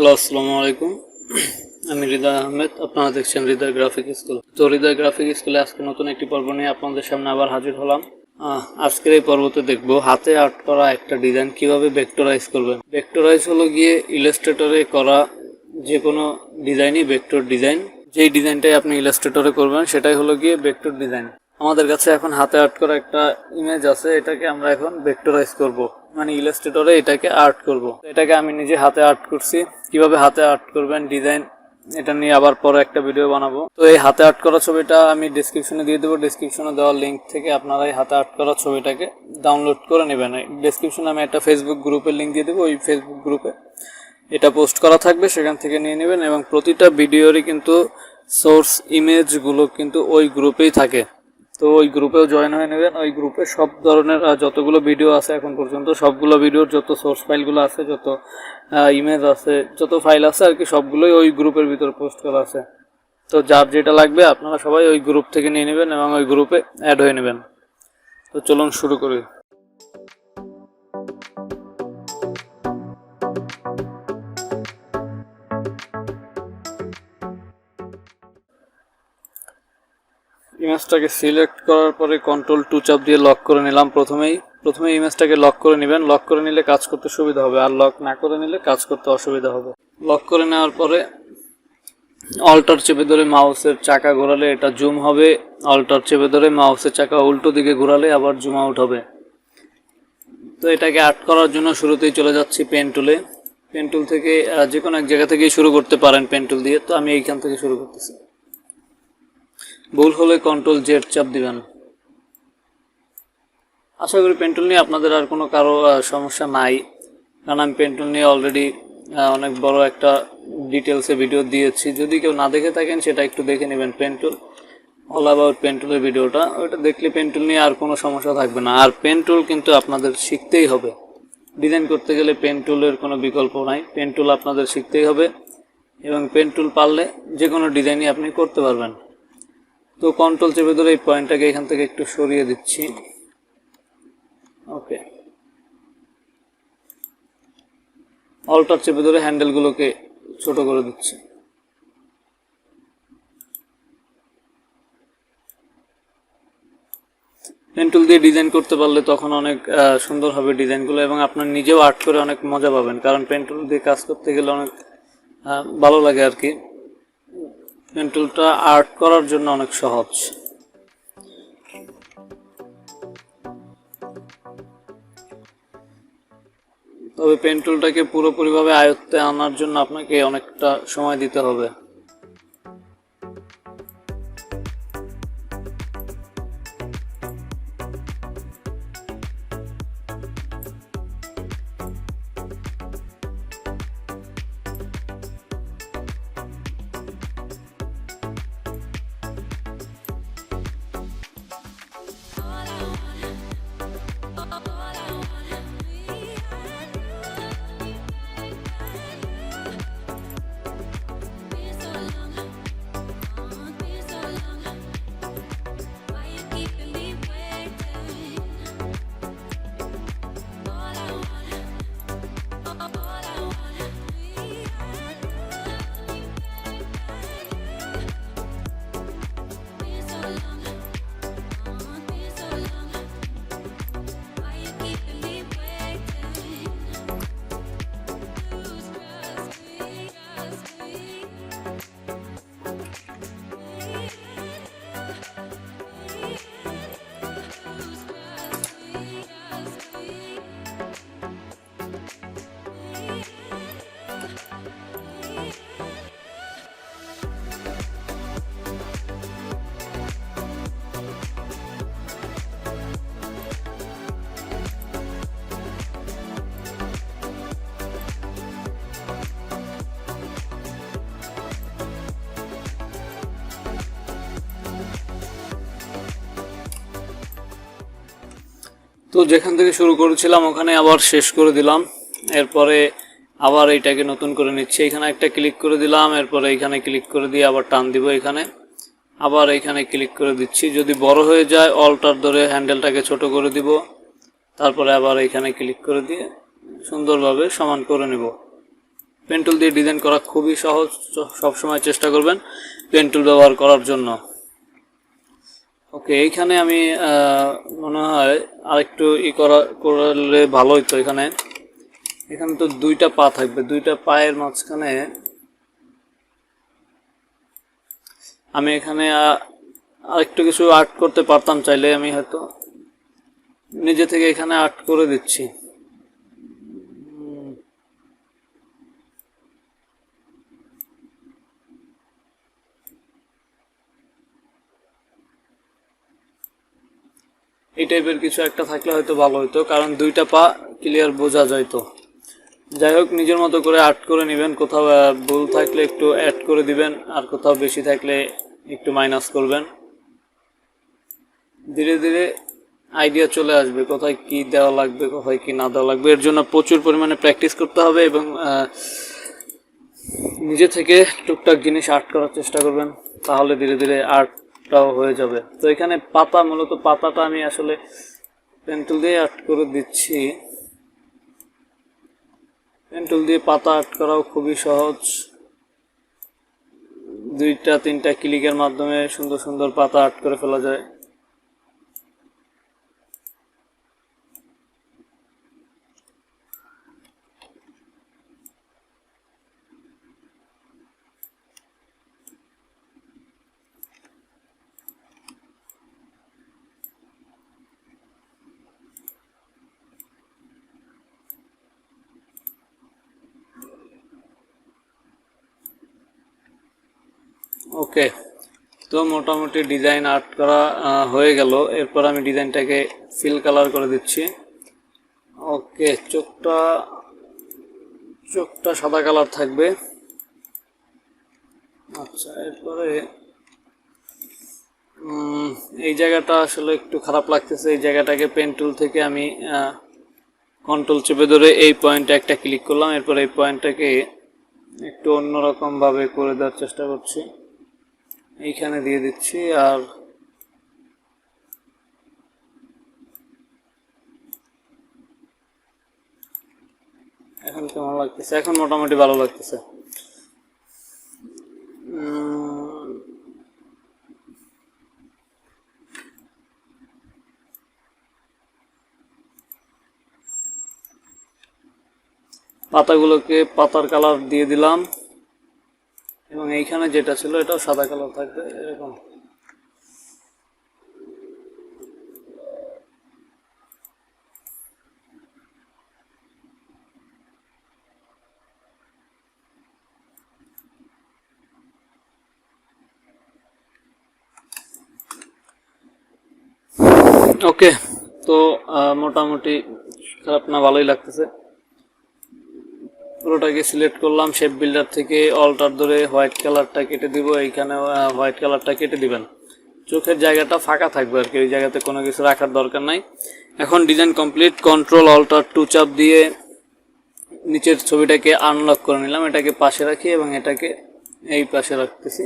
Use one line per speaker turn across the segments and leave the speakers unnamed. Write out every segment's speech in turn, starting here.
Hello, আসসালামু আলাইকুম। আমি হৃদয় আহমেদ। আপনারা দেখছেন হৃদয় গ্রাফিক স্কুল। তো হৃদয় গ্রাফিক স্কুলে আজকে নতুন একটি পর্ব নিয়ে আপনাদের সামনে আবার হাজির হলাম। আজকের এই পর্বতে দেখব হাতে আর্ট করা একটা ডিজাইন কিভাবে ভেক্টরাইজ করবেন। ভেক্টরাইজ হলো গিয়ে ইলাস্ট্রেটরে করা যে কোনো ডিজাইনই ভেক্টর ডিজাইন। যেই ডিজাইনটাই আপনি ইলাস্ট্রেটরে করবেন সেটাই হলো গিয়ে ভেক্টর ডিজাইন। আমাদের কাছে এখন হাতে আর্ট করা একটা ইমেজ আছে, এটাকে আমরা এখন ভেক্টরাইজ করব, মানে ইলাস্ট্রেটরে এটাকে আর্ট করব। এটাকে আমি নিজে হাতে আর্ট করছি। কিভাবে হাতে আর্ট করবেন ডিজাইন, এটা নিয়ে আবার পরে একটা ভিডিও বানাবো। তো এই হাতে আর্ট করা ছবিটা আমি ডেসক্রিপশনে দিয়ে দেবো। ডেসক্রিপশনে দেওয়ার লিঙ্ক থেকে আপনারা এই হাতে আর্ট করা ছবিটাকে ডাউনলোড করে নেবেন। ডেসক্রিপশনে আমি একটা ফেসবুক গ্রুপের লিঙ্ক দিয়ে দেবো। ওই ফেসবুক গ্রুপে এটা পোস্ট করা থাকবে, সেখান থেকে নিয়ে নেবেন। এবং প্রতিটা ভিডিওরই কিন্তু সোর্স ইমেজগুলো কিন্তু ওই গ্রুপেই থাকে, তো ওই গ্রুপেও জয়েন হয়ে নেবেন। ওই গ্রুপে সব ধরনের যতগুলো ভিডিও আছে এখন পর্যন্ত, সবগুলো ভিডিওর যত সোর্স ফাইলগুলো আছে, যত ইমেজ আছে, যত ফাইল আছে আর কি, সবগুলোই ওই গ্রুপের ভিতর পোস্ট করা আছে। তো যার যেটা লাগবে আপনারা সবাই ওই গ্রুপ থেকে নিয়ে নেবেন এবং ওই গ্রুপে অ্যাড হয়ে নেবেন। তো চলুন শুরু করি। ইমেজটাকে সিলেক্ট করার পরে কন্ট্রোল 2 চাপ দিয়ে লক করে নিলাম। প্রথমে ইমেজটাকে লক করে নেবেন। লক করে নিলে কাজ করতে সুবিধা হবে, আর লক না করে নিলে কাজ করতে অসুবিধা হবে। লক করে নেওয়ার পরে অল্টার চেপে ধরে মাউসের চাকা ঘোরালে এটা জুম হবে, অল্টার চেপে ধরে মাউসের চাকা উল্টো দিকে ঘোরালে আবার জুম আউট হবে। তো এটাকে আর্ট করার জন্য শুরুতেই চলে যাচ্ছি পেন টুলে। পেন টুল থেকে যে কোনো এক জায়গা থেকেই শুরু করতে পারেন পেন টুল দিয়ে। তো আমি এইখান থেকে শুরু করতেছি। ভুল হলে কন্ট্রোল-Z চাপ দিবেন। আশা করি পেন টুল নিয়ে আপনাদের আর কোনো সমস্যা নাই, কারণ আমি পেন টুল নিয়ে অলরেডি অনেক বড় একটা ডিটেলসে ভিডিও দিয়েছি। যদি কেউ না দেখে থাকেন সেটা একটু দেখে নেবেন। Pen tool all about pen টুলের ভিডিওটা, ওইটা দেখলে পেন টুল নিয়ে আর কোনো সমস্যা থাকবে না। আর পেন টুল কিন্তু আপনাদের শিখতেই হবে। ডিজাইন করতে গেলে পেন টুলের কোনো বিকল্প নাই। পেন টুল আপনাদের শিখতেই হবে, এবং পেন টুল পারলে যে কোনো ডিজাইনই আপনি করতে পারবেন। তো কন্ট্রোল চেপে ধরে এই পয়েন্টটাকে এখান থেকে একটু সরিয়ে দিচ্ছি। ওকে, অল্টার চেপে ধরে হ্যান্ডেলগুলোকে ছোট করে দিচ্ছি। পেন টুল দিয়ে ডিজাইন করতে পারলে তখন অনেক সুন্দর হবে ডিজাইনগুলো, এবং আপনার নিজেও আর্ট করে অনেক মজা পাবেন, কারণ পেন টুল দিয়ে কাজ করতে গেলে অনেক ভালো লাগে আর কি। পেন টুলটা আর্ট করার জন্য অনেক সহজ। তবে পেন টুলটাকে পুরোপুরিভাবে আয়ত্তে আনার জন্য আপনাকে অনেকটা সময় দিতে হবে। তো যেখান থেকে শুরু করেছিলাম ওখানে আবার শেষ করে দিলাম। এরপরে আবার এইটাকে নতুন করে নিচ্ছি। এখানে একটা ক্লিক করে দিলাম, এরপরে এখানে ক্লিক করে দিয়ে আবার টান দিব এখানে, আবার এখানে ক্লিক করে দিচ্ছি। যদি বড় হয়ে যায় অল্টার ধরে হ্যান্ডেলটাকে ছোট করে দিব, তারপরে আবার এখানে ক্লিক করে দিয়ে সুন্দরভাবে সমান করে নেব। পেন টুল দিয়ে ডিজাইন করা খুবই সহজ, সব সময় চেষ্টা করবেন পেন টুল ব্যবহার করার জন্য। ওকে, এইখানে আমি মনে হয় আরেকটু করলে ভালো হতো। এখানে তো দুইটা পা থাকবে, দুইটা পায়ের মাঝখানে আমি এখানে আরেকটু কিছু আর্ট করতে পারতাম চাইলে। আমি হয়তো নিজে থেকে এখানে আর্ট করে দিচ্ছি। এই টাইপের কিছু একটা থাকলে হয়তো ভালো হতো, কারণ দুইটা পা ক্লিয়ার বোঝা যাইতো। যাই হোক, নিজের মতো করে আর্ট করে নেবেন। কোথাও ভুল থাকলে একটু অ্যাড করে দিবেন, আর কোথাও বেশি থাকলে একটু মাইনাস করবেন। ধীরে ধীরে আইডিয়া চলে আসবে কোথায় কি দেওয়া লাগবে, কোথায় কি না দেওয়া লাগবে। এর জন্য প্রচুর পরিমাণে প্র্যাকটিস করতে হবে এবং নিজে থেকে টুকটাক জিনিস আর্ট করার চেষ্টা করবেন, তাহলে ধীরে ধীরে আর্টটাও হয়ে যাবে। তো এখানে পাতা, মূলত পাতাটা আমি আসলে পেন টুল দিয়ে আর্ট করে দিচ্ছি। পেন টুল দিয়ে পাতা আর্ট করাও খুবই সহজ। 2-3টা ক্লিকের মাধ্যমে সুন্দর সুন্দর পাতা আর্ট করে ফেলা যায়। ওকে, তো মোটামুটি ডিজাইন আর্ট করা হয়ে গেল। এরপর আমি ডিজাইনটাকে ফিল কালার করে দিচ্ছি। ওকে, চোখটা সাদা কালার থাকবে। আচ্ছা, এরপরে এই জায়গাটা আসলে একটু খারাপ লাগতেছে। এই জায়গাটাকে পেন টুল থেকে আমি কন্ট্রোল চেপে ধরে এই পয়েন্টে একটা ক্লিক করলাম। এরপর এই পয়েন্টটাকে একটু অন্যরকম ভাবে করে দেওয়ার চেষ্টা করছি, এইখানে দিয়ে দিচ্ছি। আর এখন কেমন লাগতেছে? এখন মোটামুটি ভালো লাগতেছে। পাতাগুলোকে পাতার কালার দিয়ে দিলাম এবং এইখানে যেটা ছিল এটাও সাদা কালার থাকবে এরকম। ওকে, তো মোটামুটি খারাপ না, ভালোই লাগতেছে। পুরোটাকে সিলেক্ট করলাম, শেপ বিল্ডার থেকে অল্টার ধরে হোয়াইট কালারটা কেটে দিব। এইখানে হোয়াইট কালারটা কেটে দিবেন, চোখের জায়গাটা ফাঁকা থাকবে আর কি, ওই জায়গাতে কোনো কিছু রাখার দরকার নাই। এখন ডিজাইন কমপ্লিট। কন্ট্রোল অল্টার 2 চাপ দিয়ে নিচের ছবিটাকে আনলক করে নিলাম। এটাকে পাশে রাখি এবং এটাকে এই পাশে রাখতেছি।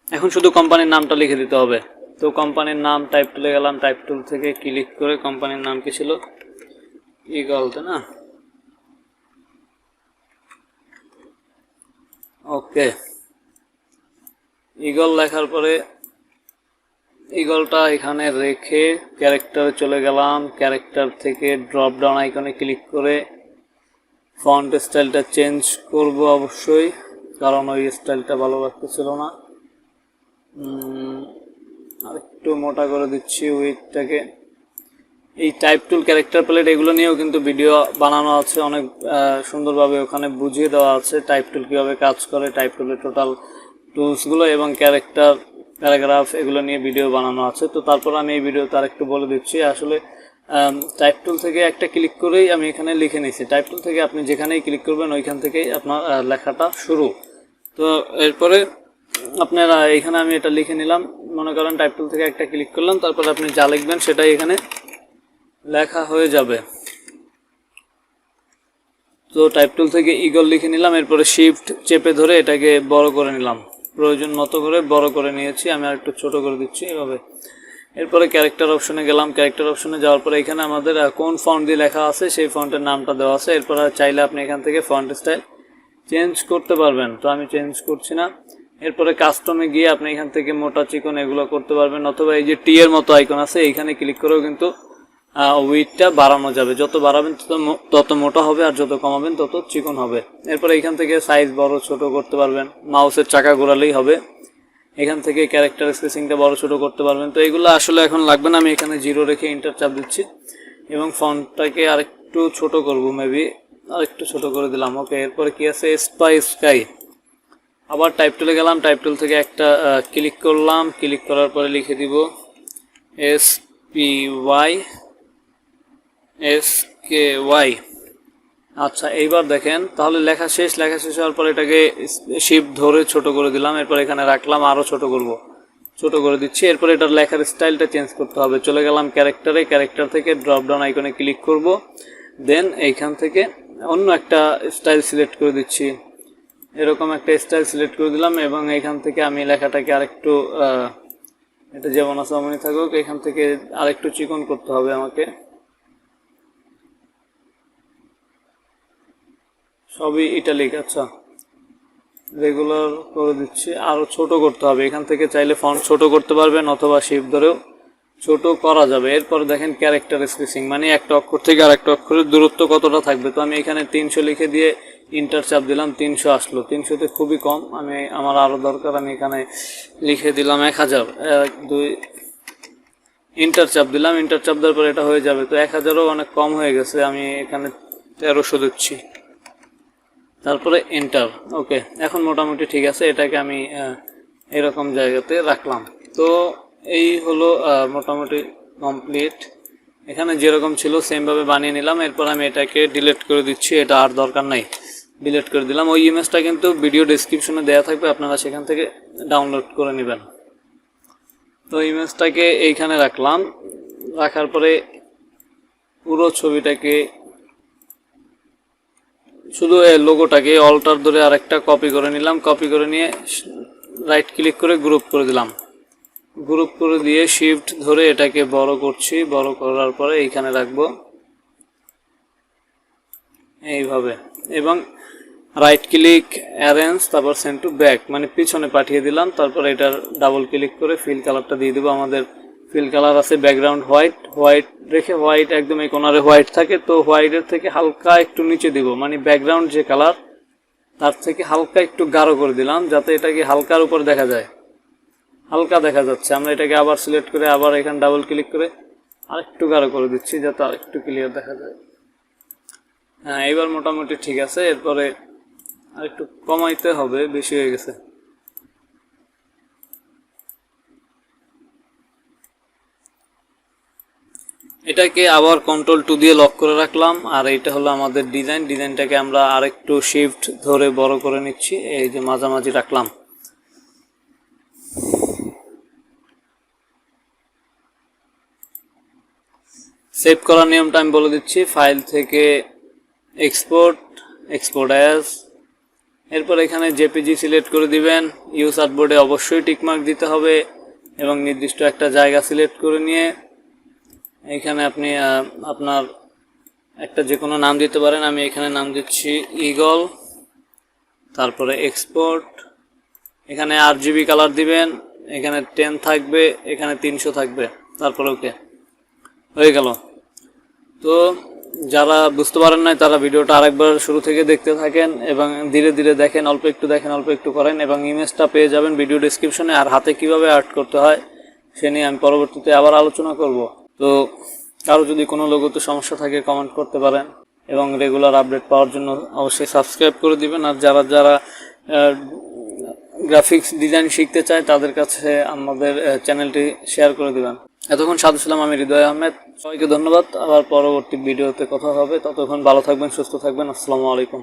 এখন শুধু কোম্পানির নামটা লিখে দিতে হবে। তো কোম্পানির নাম টাইপ টুলে গেলাম, টাইপ টুল থেকে ক্লিক করে কোম্পানির নাম কি ছিল, ইগল, তাই না? ওকে, ইগল লেখার পরে ইগলটা এখানে রেখে ক্যারেক্টারে চলে গেলাম। ক্যারেক্টার থেকে ড্রপ ডাউন আইকনে ক্লিক করে ফন্ট স্টাইলটা চেঞ্জ করব অবশ্যই, কারণ ওই স্টাইলটা ভালো লাগতেছিল না। আর একটু মোটা করে দিচ্ছি উইডথটাকে। এই টাইপ টুল, ক্যারেক্টার প্যালেট, এগুলো নিয়েও কিন্তু ভিডিও বানানো আছে, অনেক সুন্দরভাবে ওখানে বুঝিয়ে দেওয়া আছে টাইপ টুল কীভাবে কাজ করে, টাইপ টুলের টোটাল টুলসগুলো এবং ক্যারেক্টার, প্যারাগ্রাফ, এগুলো নিয়ে ভিডিও বানানো আছে। তো তারপর আমি এই ভিডিওতে আরেকটু বলে দিচ্ছি। আসলে টাইপ টুল থেকে একটা ক্লিক করেই আমি এখানে লিখে নিয়েছি। টাইপ টুল থেকে আপনি যেখানেই ক্লিক করবেন ওইখান থেকেই আপনার লেখাটা শুরু। তো এরপরে আপনারা এখানে আমি এটা লিখে নিলাম। মনে করেন টাইপ টুল থেকে একটা ক্লিক করলাম, তারপর আপনি যা লিখবেন সেটাই এখানে লেখা হয়ে যাবে। তো টাইপ টুল থেকে ইগল লিখে নিলাম। এরপরে শিফট চেপে ধরে এটাকে বড় করে নিলাম, প্রয়োজন মতো করে বড় করে নিয়েছি। আমি আর একটু ছোট করে দিচ্ছি এভাবে। এরপরে ক্যারেক্টার অপশনে গেলাম। ক্যারেক্টার অপশনে যাওয়ার পরে এখানে আমাদের কোন ফন্ট দিয়ে লেখা আছে সেই ফন্টের নামটা দেওয়া আছে। এরপর চাইলে আপনি এখান থেকে ফন্ট স্টাইল চেঞ্জ করতে পারবেন, তো আমি চেঞ্জ করছি না। এরপরে কাস্টমে গিয়ে আপনি এখান থেকে মোটা চিকন এগুলো করতে পারবেন, অথবা এই যে টি এর মতো আইকন আছে এইখানে ক্লিক করেও কিন্তু উইডথটা বাড়ানো যাবে। যত বাড়াবেন তত মোটা হবে, আর যত কমাবেন তত চিকন হবে। এরপরে এখান থেকে সাইজ বড় ছোট করতে পারবেন, মাউসের চাকা ঘোরালেই হবে। এখান থেকে ক্যারেক্টার স্পেসিংটা বড় ছোট করতে পারবেন। তো এগুলো আসলে এখন লাগবে না, আমি এখানে 0 রেখে এন্টার চাপ দিচ্ছি এবং ফন্টটাকে আরেকটু ছোট করব, মেবি আরেকটু ছোট করে দিলাম। ওকে, এরপরে কি আছে, স্কাই। আবার টাইপ টুলে গেলাম, টাইপ টুল থেকে একটা ক্লিক করলাম, ক্লিক করার পরে লিখে দিব SPY। আচ্ছা, এইবার দেখেন তাহলে লেখা শেষ হওয়ার পরে এটাকে শিফট ধরে ছোট করে দিলাম। এরপর এখানে রাখলাম, আরও ছোট করে দিচ্ছি। এরপর এটার লেখার স্টাইলটা চেঞ্জ করতে হবে। চলে গেলাম ক্যারেক্টার থেকে ড্রপ ডাউন আইকনে ক্লিক করব, দেন এইখান থেকে অন্য একটা স্টাইল সিলেক্ট করে দিচ্ছি। এরকম একটা স্টাইল সিলেক্ট করে দিলাম এবং এইখান থেকে আমি লেখাটাকে আরেকটু এটা যেমন আছে তেমনই থাকুক, এখান থেকে আরেকটু চিকন করতে হবে আমাকে। সবই ইটালিক। আচ্ছা, রেগুলার করে দিচ্ছি, আরও ছোট করতে হবে। এখান থেকে চাইলে ফন্ট ছোট করতে পারবেন অথবা শিফট ধরেও ছোট করা যাবে। এরপর দেখেন ক্যারেক্টার স্পেসিং, মানে একটা অক্ষর থেকে আর একটা অক্ষরের দূরত্ব কতটা থাকবে। তো আমি এখানে 300 লিখে দিয়ে ইন্টার চাপ দিলাম, 300 আসলো। 300তে খুবই কম, আমার আরও দরকার। আমি এখানে লিখে দিলাম 1000, 1 2 ইন্টার চাপ দিলাম। ইন্টার চাপ দেওয়ার পর এটা হয়ে যাবে। তো 1000ও অনেক কম হয়ে গেছে, আমি এখানে 1300 দিচ্ছি, তারপরে এন্টার। ওকে, এখন মোটামুটি ঠিক আছে। এটাকে আমি এরকম জায়গাতে রাখলাম। তো এই হলো মোটামুটি কমপ্লিট। এখানে যেরকম ছিল সেমভাবে বানিয়ে নিলাম। এরপর আমি এটাকে ডিলিট করে দিচ্ছি, এটা আর দরকার নাই, ডিলিট করে দিলাম। ওই ইমেজটা কিন্তু ভিডিও ডেসক্রিপশনে দেওয়া থাকবে, আপনারা সেখান থেকে ডাউনলোড করে নেবেন। তো ইমেজটাকে এইখানে রাখলাম, রাখার পরে পুরো ছবিটাকে, শুধু লোগোটাকে অল্টার ধরে আরেকটা কপি করে নিলাম। কপি করে নিয়ে রাইট ক্লিক করে গ্রুপ করে দিলাম। গ্রুপ করে দিয়ে শিফট ধরে এটাকে বড় করছি। বড় করার পরে এইখানে রাখবো এইভাবে, এবং রাইট ক্লিক অ্যারেঞ্জ, তারপর সেন্ড টু ব্যাক, মানে পিছনে পাঠিয়ে দিলাম। তারপর এটার ডাবল ক্লিক করে ফিল কালারটা দিয়ে দেবো। আমাদের ফিল কালার আছে ব্যাকগ্রাউন্ড হোয়াইট রেখে, হোয়াইট একদম এই কোনারে হোয়াইট থাকে, তো হোয়াইটের থেকে হালকা একটু নিচে দিব, মানে ব্যাকগ্রাউন্ড যে কালার তার থেকে হালকা একটু গাঢ় করে দিলাম, যাতে এটাকে হালকার উপর দেখা যায়, হালকা দেখা যাচ্ছে। আমরা এটাকে আবার সিলেক্ট করে আবার এখানে ডাবল ক্লিক করে আরেকটু গাঢ় করে দিচ্ছি, যাতে আরেকটু ক্লিয়ার দেখা যায়। হ্যাঁ, এবার মোটামুটি ঠিক আছে। এরপরে আরেকটু কমাইতে হবে, বেশি হয়ে গেছে। এটাকে আবার Ctrl+2 দিয়ে লক করে রাখলাম। আর এইটা হলো আমাদের ডিজাইনটাকে আমরা আরেকটু শিফট ধরে বড় করে নিচ্ছি, এই যে মাঝামাঝি রাখলাম। সেভ করার নিয়মটা আমি বলে দিচ্ছি। ফাইল থেকে এক্সপোর্ট অ্যাজ, এরপর এখানে জেপিজি সিলেক্ট করে দিবেন। ইউজ আর্টবোর্ডে অবশ্যই টিকমার্ক দিতে হবে এবং নির্দিষ্ট একটা জায়গা সিলেক্ট করে নিয়ে এখানে আপনি আপনার একটা যে কোনো নাম দিতে পারেন। আমি এখানে নাম দিচ্ছি ঈগল, তারপরে এক্সপোর্ট। এখানে RGB কালার দিবেন, এখানে 10 থাকবে, এখানে 300 থাকবে, তারপরে ওকে, হয়ে গেল। তো যারা বুঝতে পারেন নাই তারা ভিডিওটা আরেকবার শুরু থেকে দেখতে থাকেন এবং ধীরে ধীরে দেখেন, অল্প একটু করেন এবং ইমেজটা পেয়ে যাবেন ভিডিও ডেসক্রিপশনে। আর হাতে কিভাবে আর্ট করতে হয় সে নিয়ে আমি পরবর্তীতে আবার আলোচনা করব। তো কারো যদি কোনো লোগোতে সমস্যা থাকে কমেন্ট করতে পারেন এবং রেগুলার আপডেট পাওয়ার জন্য অবশ্যই সাবস্ক্রাইব করে দিবেন। আর যারা গ্রাফিক্স ডিজাইন শিখতে চায় তাদের কাছে আমাদের চ্যানেলটি শেয়ার করে দিবেন। এতক্ষণ সাথে ছিলাম আমি হৃদয় আহমেদ। সবাইকে ধন্যবাদ। আবার পরবর্তী ভিডিওতে কথা হবে। ততক্ষণ ভালো থাকবেন, সুস্থ থাকবেন। আসসালামু আলাইকুম।